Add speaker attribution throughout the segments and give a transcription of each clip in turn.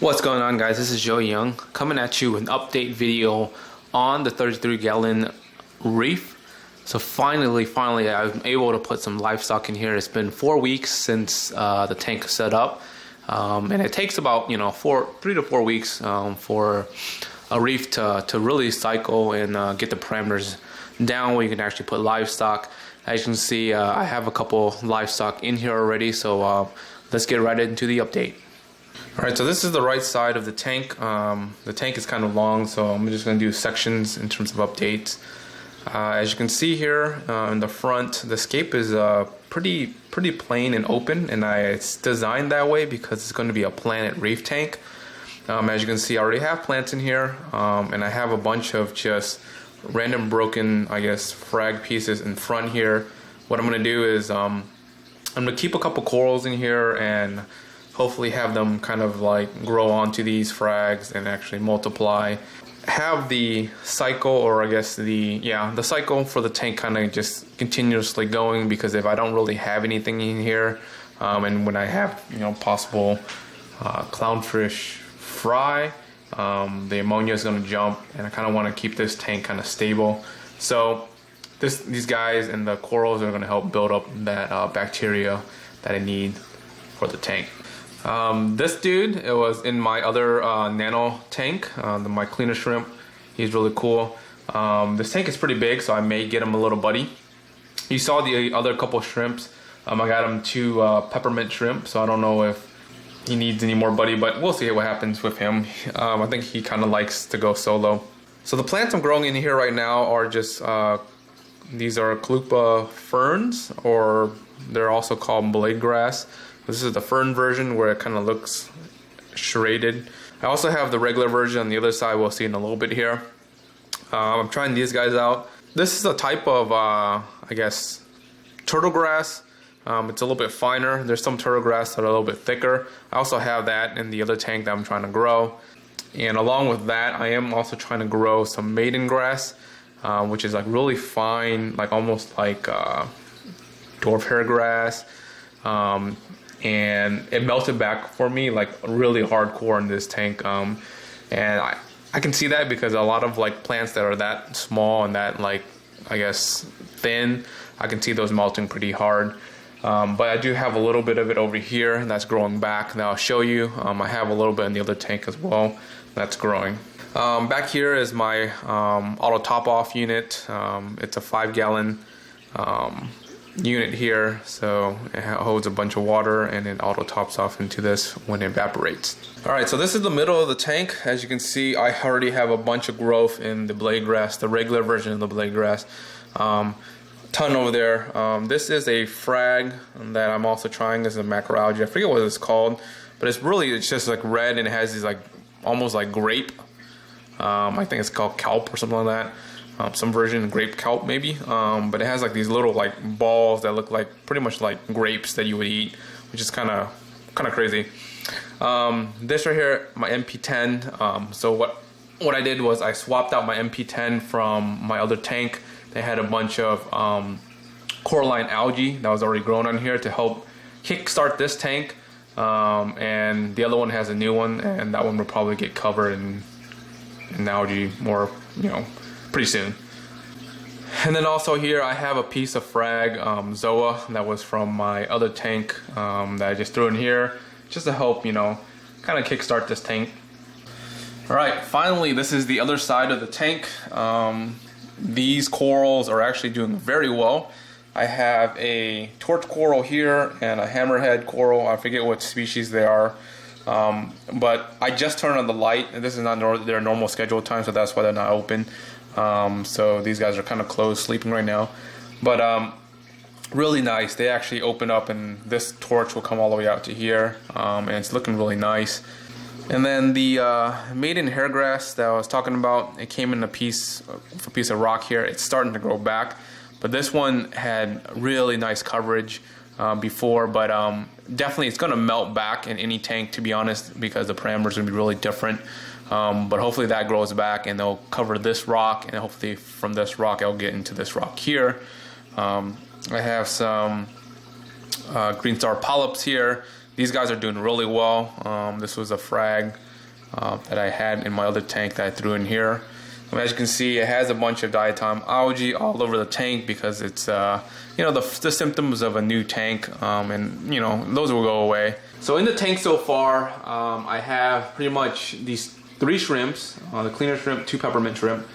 Speaker 1: What's going on, guys? This is Joe Young coming at you with an update video on the 33-gallon Reef. So finally I'm able to put some livestock in here. It's been 4 weeks since the tank is set up, and it takes about 3 to 4 weeks for a reef to really cycle and get the parameters down where you can actually put livestock. As you can see, I have a couple livestock in here already, so let's get right into the update. Alright, so this is the right side of the tank. The tank is kind of long, so I'm just going to do sections in terms of updates. As you can see here in the front, the scape is pretty plain and open, and it's designed that way because it's going to be a planted reef tank. As you can see, I already have plants in here, and I have a bunch of just random broken, I guess, frag pieces in front here. What I'm going to do is I'm going to keep a couple corals in here and hopefully have them kind of like grow onto these frags and actually multiply. Have the cycle, or I guess the cycle for the tank kind of just continuously going, because if I don't really have anything in here, and when I have possible clownfish fry, the ammonia is going to jump, and I kind of want to keep this tank kind of stable. So these guys and the corals are going to help build up that bacteria that I need for the tank. This dude, it was in my other nano tank, my cleaner shrimp. He's really cool. This tank is pretty big, so I may get him a little buddy. You saw the other couple shrimps. I got him 2 peppermint shrimp, so I don't know if he needs any more buddy, but we'll see what happens with him. I think he kind of likes to go solo. So the plants I'm growing in here right now are just, these are Chalupa ferns, or they're also called blade grass. This is the fern version where it kind of looks shaded. I also have the regular version on the other side. We'll see in a little bit here. I'm trying these guys out. This is a type of, I guess, turtle grass. It's a little bit finer. There's some turtle grass that are a little bit thicker. I also have that in the other tank that I'm trying to grow. And along with that, I am also trying to grow some maiden grass, which is like really fine, like almost like dwarf hair grass. And it melted back for me like really hardcore in this tank, and I can see that because a lot of like plants that are that small and that, like, I guess thin, I can see those melting pretty hard. But I do have a little bit of it over here that's growing back that I'll show you. I have a little bit in the other tank as well that's growing. Back here is my auto top off unit. It's a 5-gallon unit here, so it holds a bunch of water and it auto tops off into this when it evaporates. Alright, so this is the middle of the tank. As you can see, I already have a bunch of growth in the blade grass, the regular version of the blade grass. Ton over there. This is a frag that I'm also trying. This is a macroalgae. I forget what it's called, but it's just like red, and it has these like almost like grape. I think it's called kelp or something like that. Some version grape kelp maybe, but it has like these little like balls that look like pretty much like grapes that you would eat, which is kind of crazy. This right here, my MP10. So what I did was I swapped out my MP10 from my other tank. They had a bunch of coralline algae that was already grown on here to help kickstart this tank, and the other one has a new one, and that one will probably get covered in algae more, pretty soon. And then also here I have a piece of frag Zoa that was from my other tank that I just threw in here just to help kind of kickstart this tank. Alright, finally this is the other side of the tank. These corals are actually doing very well. I have a torch coral here and a hammerhead coral. I forget what species they are. But I just turned on the light, and this is not their normal scheduled time, so that's why they're not open. So these guys are kind of closed, sleeping right now. But really nice. They actually open up, and this torch will come all the way out to here, and it's looking really nice. And then the maiden hairgrass that I was talking about, it came in a piece of rock here. It's starting to grow back, but this one had really nice coverage before, but definitely it's going to melt back in any tank, to be honest, because the parameters are going to be really different. But hopefully that grows back and they'll cover this rock, and hopefully from this rock I'll get into this rock here. I have some green star polyps here. These guys are doing really well. This was a frag that I had in my other tank that I threw in here. As you can see, it has a bunch of diatom algae all over the tank because it's you know, the symptoms of a new tank, and you know, those will go away. So in the tank so far, I have pretty much these 3 shrimps, the cleaner shrimp, 2 peppermint shrimp,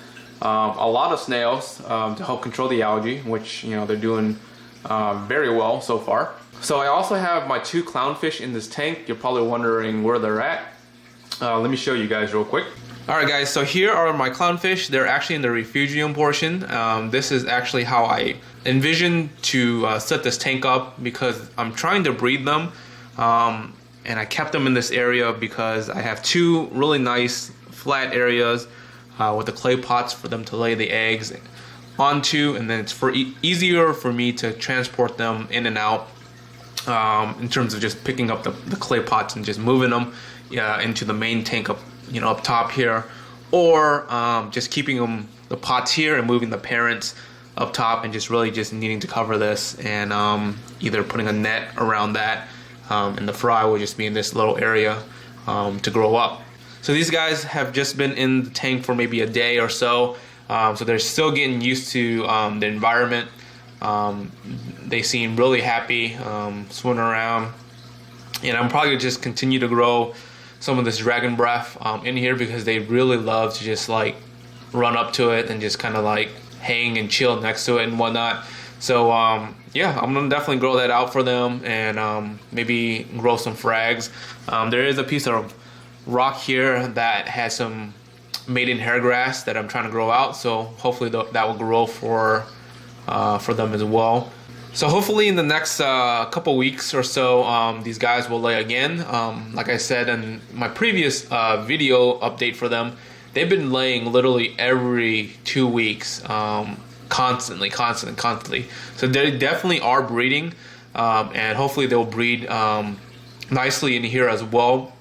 Speaker 1: a lot of snails to help control the algae, which, you know, they're doing very well so far. So I also have my 2 clownfish in this tank. You're probably wondering where they're at. Let me show you guys real quick. Alright guys, so here are my clownfish. They're actually in the refugium portion. This is actually how I envision to set this tank up, because I'm trying to breed them. And I kept them in this area because I have 2 really nice flat areas with the clay pots for them to lay the eggs onto, and then it's easier for me to transport them in and out in terms of just picking up the clay pots and just moving them into the main tank up, you know, up top here, or just keeping the pots here and moving the parents up top, and just really just needing to cover this, and either putting a net around that, and the fry will just be in this little area to grow up. So these guys have just been in the tank for maybe a day or so, so they're still getting used to the environment. They seem really happy swimming around, and I'm probably gonna just continue to grow some of this dragon breath in here, because they really love to just like run up to it and just kind of like hang and chill next to it and whatnot. So yeah, I'm gonna definitely grow that out for them, and maybe grow some frags. There is a piece of rock here that has some maiden hair grass that I'm trying to grow out, so hopefully that will grow for them as well. So hopefully in the next couple weeks or so, these guys will lay again. Like I said in my previous video update for them, they've been laying literally every 2 weeks, constantly. So they definitely are breeding, and hopefully they'll breed nicely in here as well.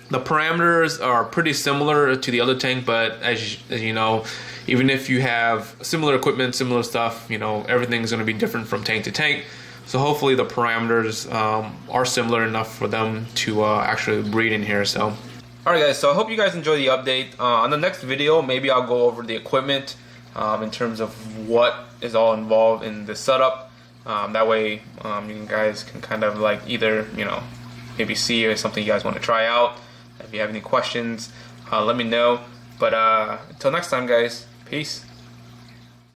Speaker 1: The parameters are pretty similar to the other tank, but as you know, even if you have similar equipment, similar stuff, you know, everything's going to be different from tank to tank. So hopefully the parameters are similar enough for them to actually breed in here. So, alright guys, so I hope you guys enjoy the update. On the next video, maybe I'll go over the equipment in terms of what is all involved in the setup. That way you guys can kind of like either, you know, maybe see if it's something you guys want to try out. If you have any questions, let me know. But until next time, guys, peace.